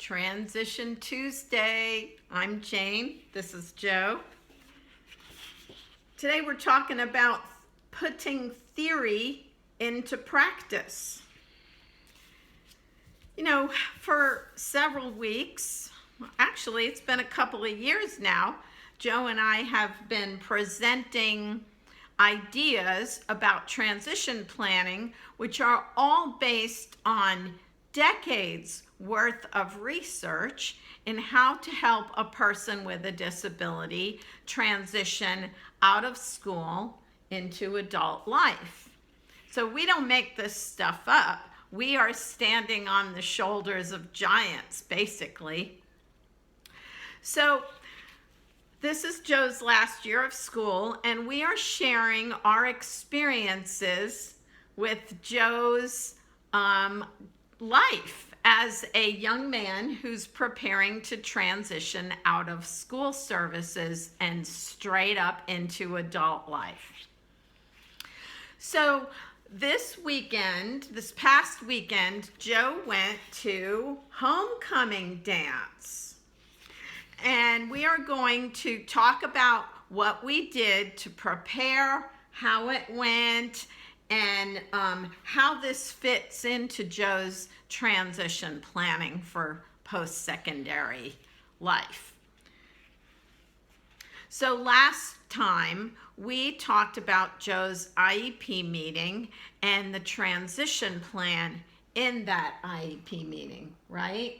Transition Tuesday. I'm Jane. This is Joe. Today we're talking about putting theory into practice. You know, for several weeks, actually it's been a couple of years now, Joe and I have been presenting ideas about transition planning, which are all based on decades worth of research in how to help a person with a disability transition out of school into adult life. So we don't make this stuff up. We are standing on the shoulders of giants, basically. So this is Joe's last year of school, and we are sharing our experiences with Joe's life as a young man who's preparing to transition out of school services and straight up into adult life. So this past weekend, Joe went to homecoming dance. And we are going to talk about what we did to prepare, how it went, and how this fits into Joe's transition planning for post-secondary life. So last time we talked about Joe's IEP meeting and the transition plan in that IEP meeting, right?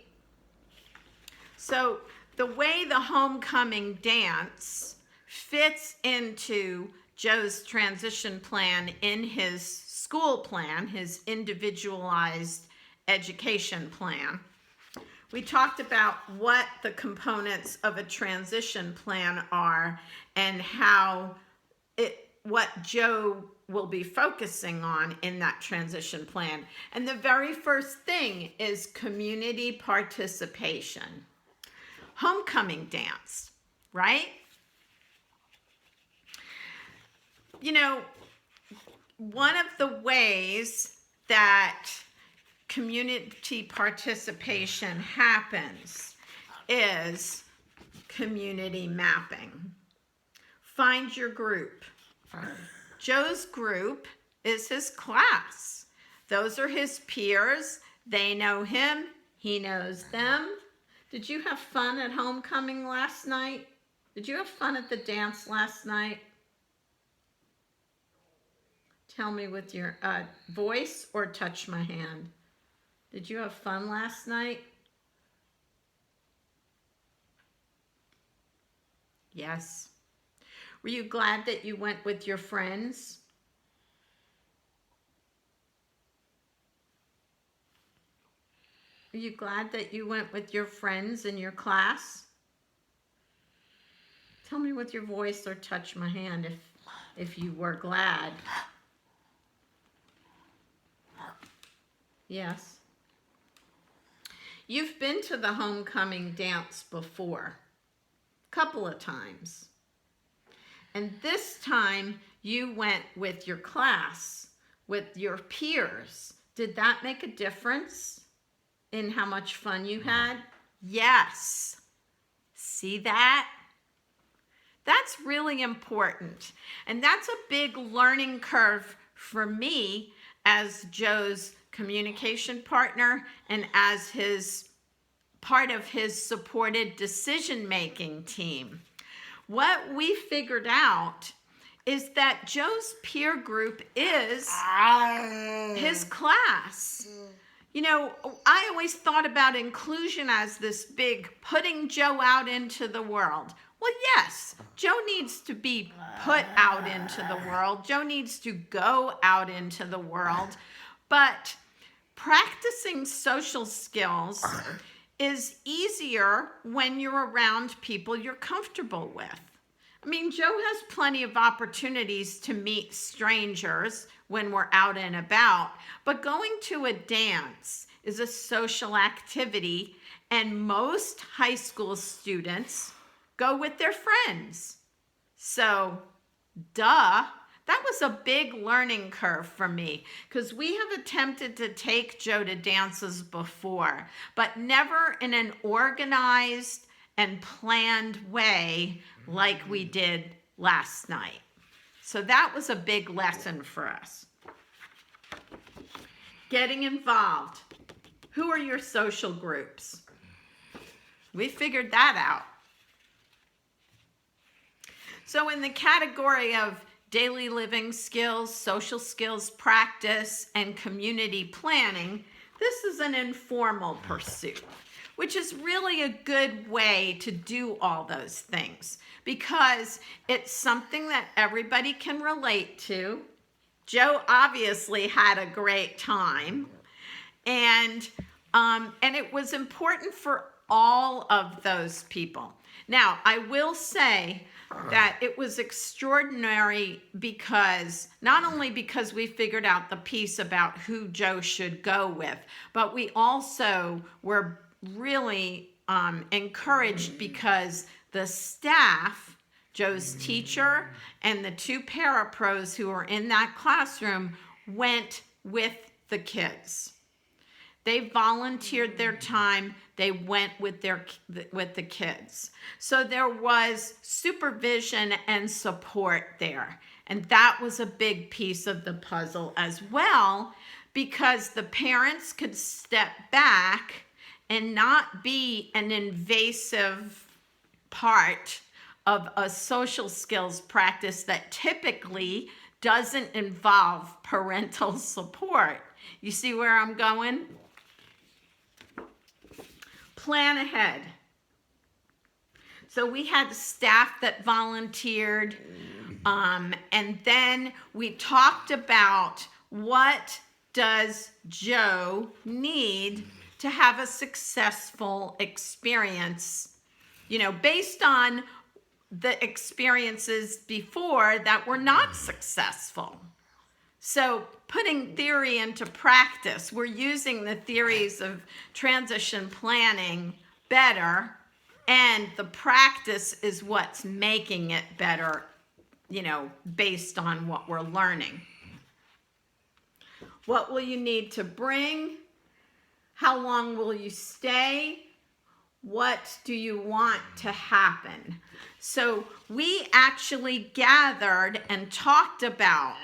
So the way the homecoming dance fits into Joe's transition plan in his school plan, his individualized education plan. We talked about what the components of a transition plan are and what Joe will be focusing on in that transition plan. And the very first thing is community participation. Homecoming dance, right? You know, one of the ways that community participation happens is community mapping. Find your group. Joe's group is his class. Those are his peers. They know him. He knows them. Did you have fun at homecoming last night? Did you have fun at the dance last night? Tell me with your voice or touch my hand. Did you have fun last night? Yes. Were you glad that you went with your friends? Are you glad that you went with your friends in your class? Tell me with your voice or touch my hand if you were glad. Yes. You've been to the homecoming dance before, a couple of times. And this time you went with your class, with your peers. Did that make a difference in how much fun you had? Yes. See that? That's really important. And that's a big learning curve for me as Joe's communication partner and as part of his supported decision-making team. What we figured out is that Joe's peer group is his class. You know, I always thought about inclusion as this big putting Joe out into the world. Well, yes, Joe needs to be put out into the world. Joe needs to go out into the world. But practicing social skills is easier when you're around people you're comfortable with. I mean, Joe has plenty of opportunities to meet strangers when we're out and about, but going to a dance is a social activity, and most high school students go with their friends. So, duh, That was a big learning curve for me because we have attempted to take Joe to dances before, but never in an organized and planned way like we did last night. So that was a big lesson for us. Getting involved. Who are your social groups? We figured that out. So in the category of daily living skills, social skills practice, and community planning, this is an informal pursuit, which is really a good way to do all those things because it's something that everybody can relate to. Joe obviously had a great time, and it was important for all of those people. Now, I will say that it was extraordinary because not only because we figured out the piece about who Joe should go with, but we also were really encouraged because the staff, Joe's teacher and the 2 parapros who were in that classroom went with the kids. They volunteered their time. They went with the kids. So there was supervision and support there. And that was a big piece of the puzzle as well, because the parents could step back and not be an invasive part of a social skills practice that typically doesn't involve parental support. You see where I'm going? Plan ahead. So we had staff that volunteered, and then we talked about what does Joe need to have a successful experience, based on the experiences before that were not successful. So putting theory into practice, we're using the theories of transition planning better, and the practice is what's making it better, based on what we're learning. What will you need to bring? How long will you stay? What do you want to happen? So we actually gathered and talked about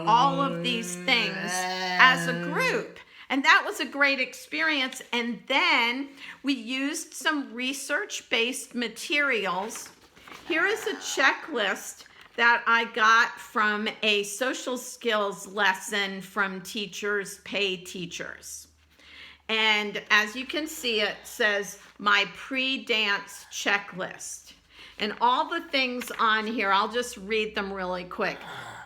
all of these things as a group. And that was a great experience. And then we used some research-based materials. Here is a checklist that I got from a social skills lesson from Teachers Pay Teachers. And as you can see, it says my pre-dance checklist. And all the things on here, I'll just read them really quick.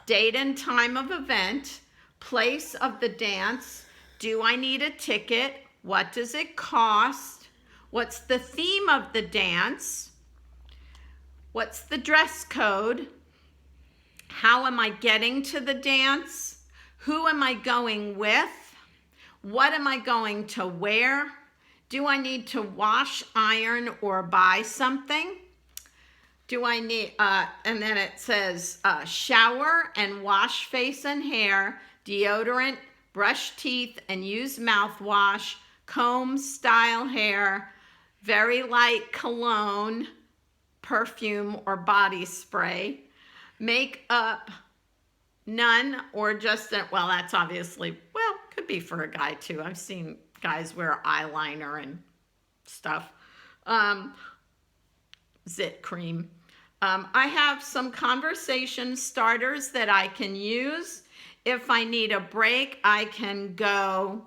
Date and time of event, place of the dance, do I need a ticket, what does it cost, what's the theme of the dance, what's the dress code, how am I getting to the dance, who am I going with, what am I going to wear, do I need to wash, iron, or buy something? Do I need, and then it says shower and wash face and hair, deodorant, brush teeth and use mouthwash, comb, style hair, very light cologne, perfume or body spray, makeup, none, or just, well, that's obviously, well, could be for a guy too. I've seen guys wear eyeliner and stuff. Zit cream. I have some conversation starters that I can use. If I need a break, I can go.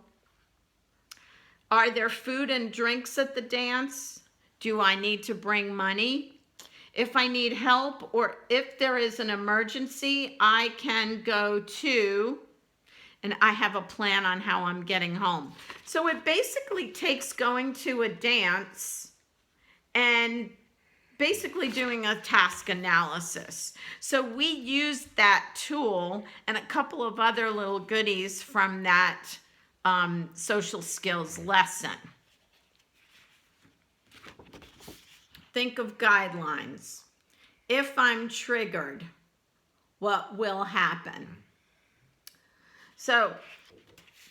Are there food and drinks at the dance? Do I need to bring money? If I need help or if there is an emergency, I can go to, and I have a plan on how I'm getting home. So it basically takes going to a dance and basically doing a task analysis. So we used that tool and a couple of other little goodies from that social skills lesson. Think of guidelines. If I'm triggered, what will happen. So,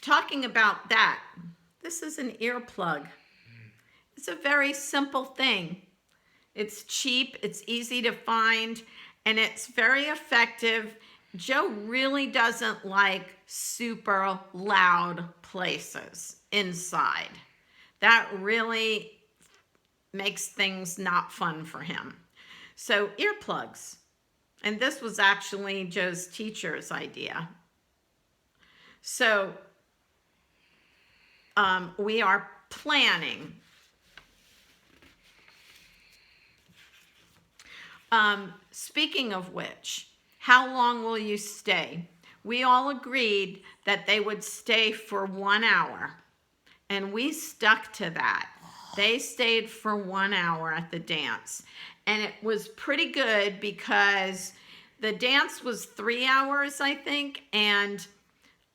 talking about that, this is an earplug. It's a very simple thing. It's cheap, it's easy to find, and it's very effective. Joe really doesn't like super loud places inside. That really makes things not fun for him. So earplugs. And this was actually Joe's teacher's idea. So we are planning. Speaking of which, how long will you stay? We all agreed that they would stay for 1 hour, and we stuck to that. They stayed for 1 hour at the dance, and it was pretty good because the dance was 3 hours, I think, and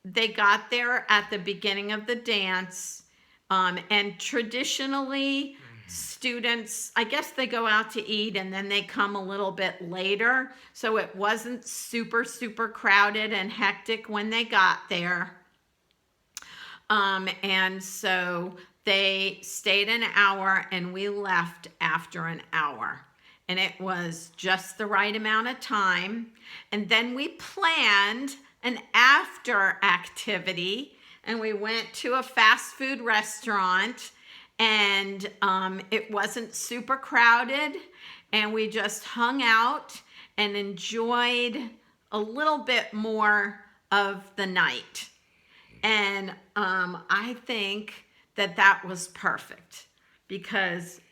they got there at the beginning of the dance, and traditionally students, I guess they go out to eat and then they come a little bit later, so it wasn't super crowded and hectic when they got there. And so they stayed an hour and we left after an hour, and it was just the right amount of time. And then we planned an after activity, and we went to a fast food restaurant, and it wasn't super crowded, and we just hung out and enjoyed a little bit more of the night. And I think that was perfect because,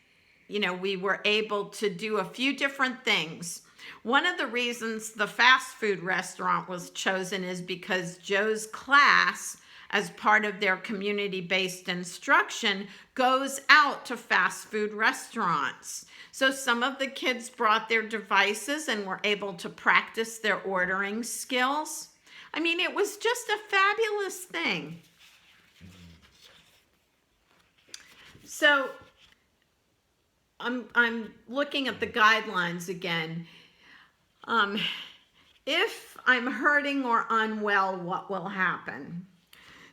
you know, we were able to do a few different things. One of the reasons the fast food restaurant was chosen is because Joe's class, as part of their community-based instruction, goes out to fast food restaurants. So some of the kids brought their devices and were able to practice their ordering skills. I mean, it was just a fabulous thing. So I'm looking at the guidelines again. If I'm hurting or unwell, what will happen?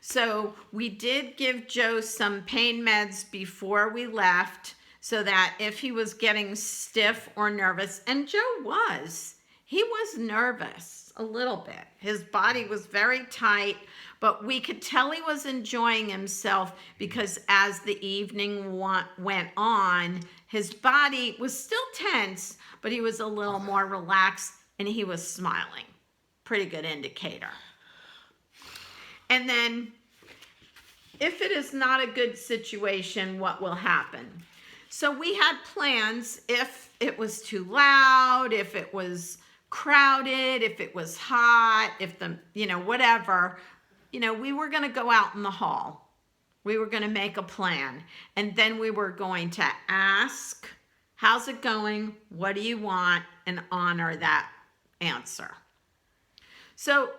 So we did give Joe some pain meds before we left so that if he was getting stiff or nervous, and Joe he was nervous a little bit. His body was very tight, but we could tell he was enjoying himself because as the evening went on, his body was still tense, but he was a little more relaxed and he was smiling. Pretty good indicator. And then if it is not a good situation, what will happen? So we had plans if it was too loud, if it was crowded, if it was hot, if the, whatever, we were going to go out in the hall. We were going to make a plan. And then we were going to ask, how's it going? What do you want? And honor that answer. So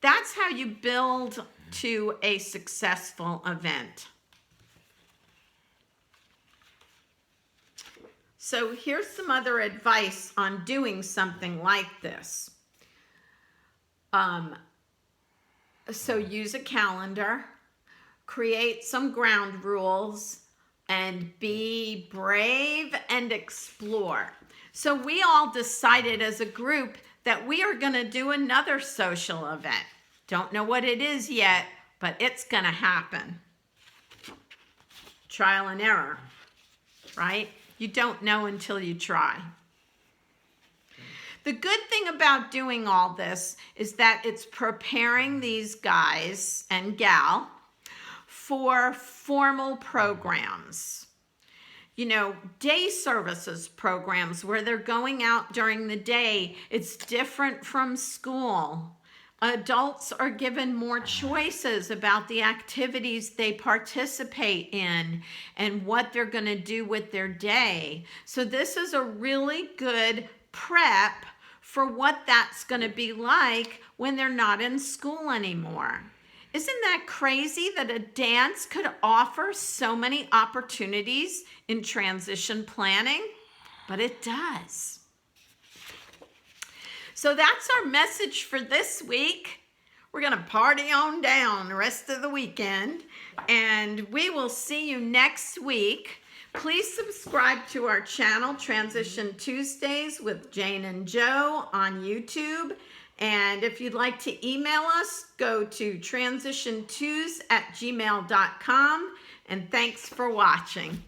that's how you build to a successful event. So here's some other advice on doing something like this. So use a calendar, create some ground rules, and be brave and explore. So we all decided as a group that we are going to do another social event. Don't know what it is yet, but it's going to happen. Trial and error, right? You don't know until you try. The good thing about doing all this is that it's preparing these guys and gal for formal programs. Day services programs where they're going out during the day, it's different from school. Adults are given more choices about the activities they participate in and what they're going to do with their day. So this is a really good prep for what that's going to be like when they're not in school anymore. Isn't that crazy that a dance could offer so many opportunities in transition planning? But it does. So that's our message for this week. We're going to party on down the rest of the weekend, and we will see you next week. Please subscribe to our channel, Transition Tuesdays with Jane and Joe on YouTube. And if you'd like to email us, go to transitiontwos@gmail.com. And thanks for watching.